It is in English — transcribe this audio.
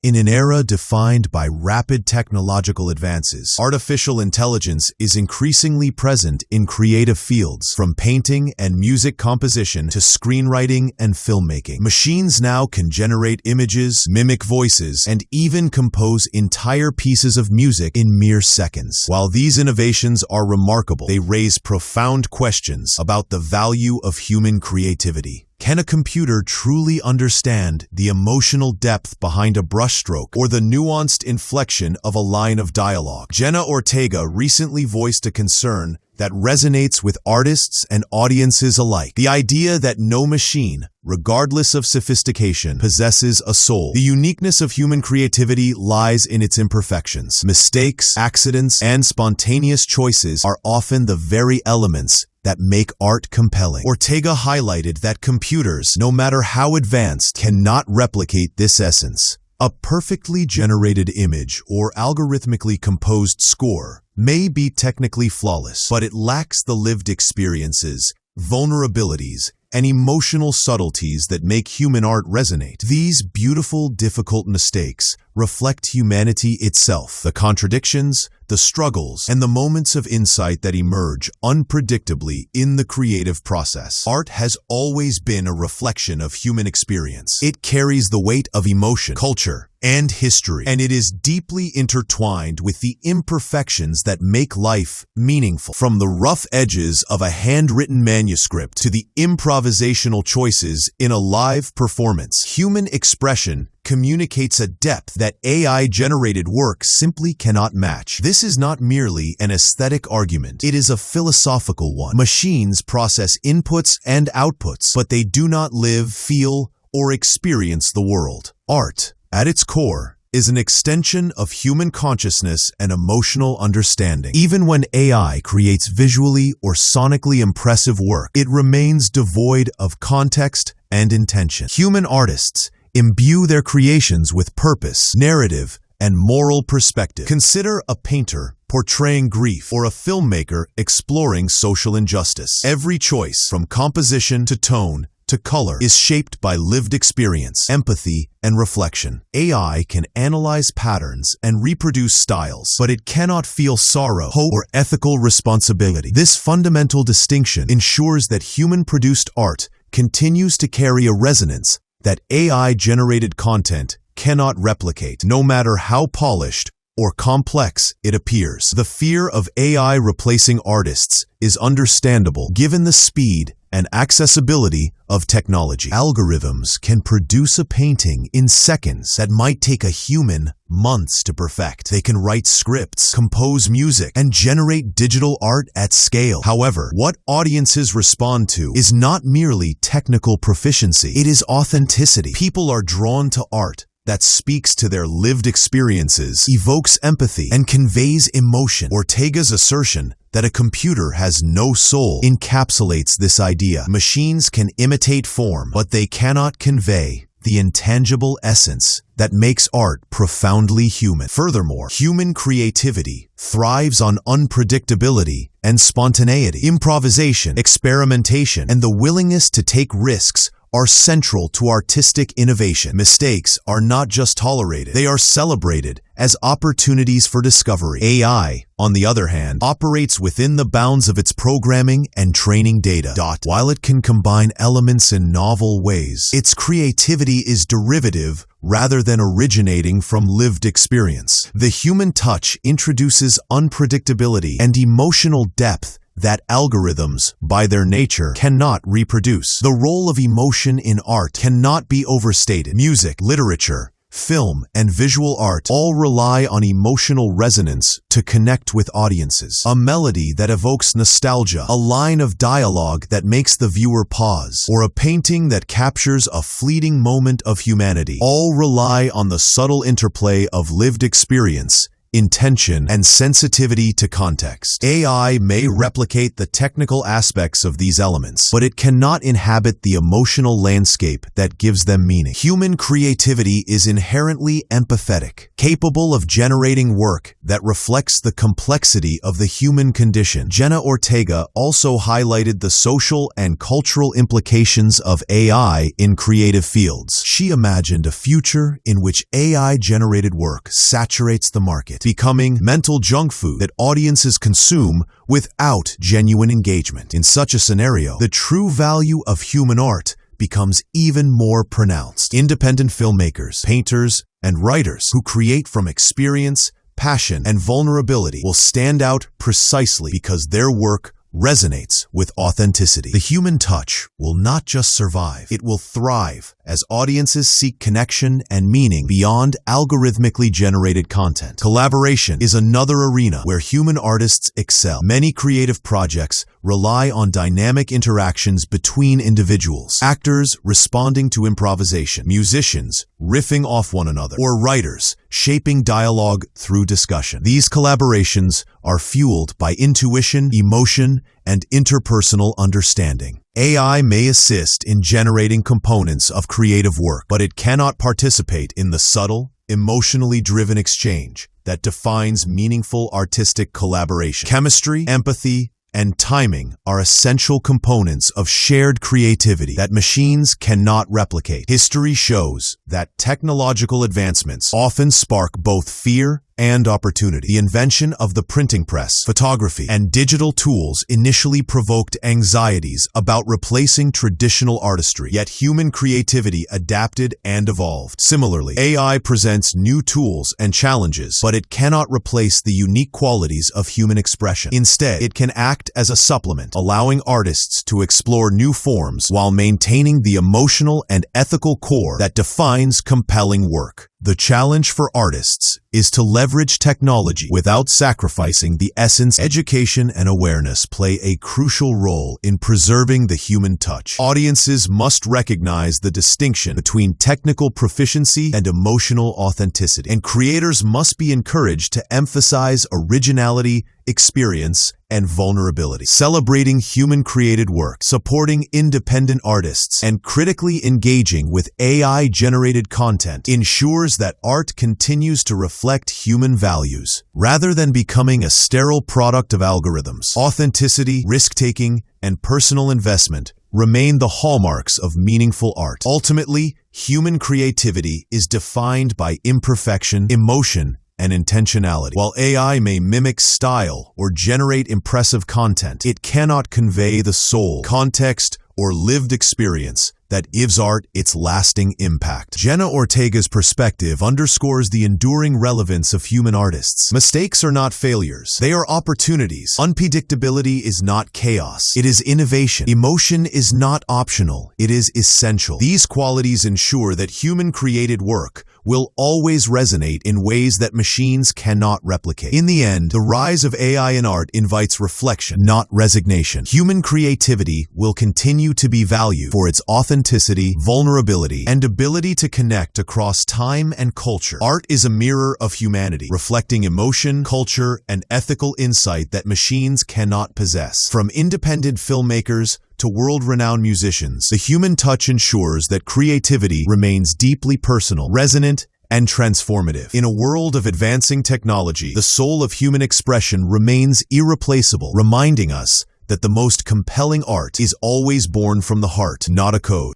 In an era defined by rapid technological advances, artificial intelligence is increasingly present in creative fields, from painting and music composition to screenwriting and filmmaking. Machines now can generate images, mimic voices, and even compose entire pieces of music in mere seconds. While these innovations are remarkable, they raise profound questions about the value of human creativity. Can a computer truly understand the emotional depth behind a brushstroke or the nuanced inflection of a line of dialogue? Jenna Ortega recently voiced a concern that resonates with artists and audiences alike. The idea that no machine, regardless of sophistication, possesses a soul. The uniqueness of human creativity lies in its imperfections. Mistakes, accidents, and spontaneous choices are often the very elements that make art compelling. Ortega highlighted that computers, no matter how advanced, cannot replicate this essence. A perfectly generated image or algorithmically composed score may be technically flawless, but it lacks the lived experiences, vulnerabilities, and emotional subtleties that make human art resonate. These beautiful, difficult mistakes reflect humanity itself, the contradictions, the struggles, and the moments of insight that emerge unpredictably in the creative process. Art has always been a reflection of human experience. It carries the weight of emotion, culture, and history, and it is deeply intertwined with the imperfections that make life meaningful. From the rough edges of a handwritten manuscript to the improvisational choices in a live performance, human expression communicates a depth that AI-generated work simply cannot match. This is not merely an aesthetic argument. It is a philosophical one. Machines process inputs and outputs, but they do not live, feel, or experience the world. Art, at its core, is an extension of human consciousness and emotional understanding. Even when AI creates visually or sonically impressive work, it remains devoid of context and intention. Human artists imbue their creations with purpose, narrative, and moral perspective. Consider a painter portraying grief or a filmmaker exploring social injustice. Every choice, from composition to tone to color, is shaped by lived experience, empathy, and reflection. AI can analyze patterns and reproduce styles, but it cannot feel sorrow, hope, or ethical responsibility. This fundamental distinction ensures that human-produced art continues to carry a resonance that AI-generated content cannot replicate, no matter how polished or complex it appears. The fear of AI replacing artists is understandable, given the speed and accessibility of technology. Algorithms can produce a painting in seconds that might take a human months to perfect. They can write scripts, compose music, and generate digital art at scale. However, what audiences respond to is not merely technical proficiency, it is authenticity. People are drawn to art that speaks to their lived experiences, evokes empathy, and conveys emotion. Ortega's assertion that a computer has no soul encapsulates this idea. Machines can imitate form, but they cannot convey the intangible essence that makes art profoundly human. Furthermore, human creativity thrives on unpredictability and spontaneity. Improvisation, experimentation, and the willingness to take risks are central to artistic innovation. Mistakes are not just tolerated, they are celebrated as opportunities for discovery. AI, on the other hand, operates within the bounds of its programming and training data. While it can combine elements in novel ways, its creativity is derivative rather than originating from lived experience. The human touch introduces unpredictability and emotional depth that algorithms, by their nature, cannot reproduce. The role of emotion in art cannot be overstated. Music, literature, film, and visual art all rely on emotional resonance to connect with audiences. A melody that evokes nostalgia, a line of dialogue that makes the viewer pause, or a painting that captures a fleeting moment of humanity all rely on the subtle interplay of lived experience, intention, and sensitivity to context. AI may replicate the technical aspects of these elements, but it cannot inhabit the emotional landscape that gives them meaning. Human creativity is inherently empathetic, capable of generating work that reflects the complexity of the human condition. Jenna Ortega also highlighted the social and cultural implications of AI in creative fields. She imagined a future in which AI-generated work saturates the market, becoming mental junk food that audiences consume without genuine engagement. In such a scenario, the true value of human art becomes even more pronounced. Independent filmmakers, painters, and writers who create from experience, passion, and vulnerability will stand out precisely because their work resonates with authenticity. The human touch will not just survive, it will thrive as audiences seek connection and meaning beyond algorithmically generated content. Collaboration is another arena where human artists excel. Many creative projects rely on dynamic interactions between individuals, actors responding to improvisation, musicians riffing off one another, or writers shaping dialogue through discussion. These collaborations are fueled by intuition, emotion, and interpersonal understanding. AI may assist in generating components of creative work, but it cannot participate in the subtle, emotionally driven exchange that defines meaningful artistic collaboration. Chemistry, empathy, and timing are essential components of shared creativity that machines cannot replicate. History shows that technological advancements often spark both fear and opportunity. The invention of the printing press, photography, and digital tools initially provoked anxieties about replacing traditional artistry, yet human creativity adapted and evolved. Similarly, AI presents new tools and challenges, but it cannot replace the unique qualities of human expression. Instead, it can act as a supplement, allowing artists to explore new forms while maintaining the emotional and ethical core that defines compelling work. The challenge for artists is to leverage technology without sacrificing the essence. Education and awareness play a crucial role in preserving the human touch. Audiences must recognize the distinction between technical proficiency and emotional authenticity, and creators must be encouraged to emphasize originality, experience, and vulnerability. Celebrating human-created work, supporting independent artists, and critically engaging with AI-generated content ensures that art continues to reflect human values, rather than becoming a sterile product of algorithms. Authenticity, risk-taking, and personal investment remain the hallmarks of meaningful art. Ultimately, human creativity is defined by imperfection, emotion, and intentionality. While AI may mimic style or generate impressive content, it cannot convey the soul, context, or lived experience that gives art its lasting impact. Jenna Ortega's perspective underscores the enduring relevance of human artists. Mistakes are not failures. They are opportunities. Unpredictability is not chaos. It is innovation. Emotion is not optional. It is essential. These qualities ensure that human-created work will always resonate in ways that machines cannot replicate. In the end, the rise of AI in art invites reflection, not resignation. Human creativity will continue to be valued for its authenticity, vulnerability, and ability to connect across time and culture. Art is a mirror of humanity, reflecting emotion, culture, and ethical insight that machines cannot possess. From independent filmmakers to world-renowned musicians, the human touch ensures that creativity remains deeply personal, resonant, and transformative. In a world of advancing technology, the soul of human expression remains irreplaceable, reminding us that the most compelling art is always born from the heart, not a code.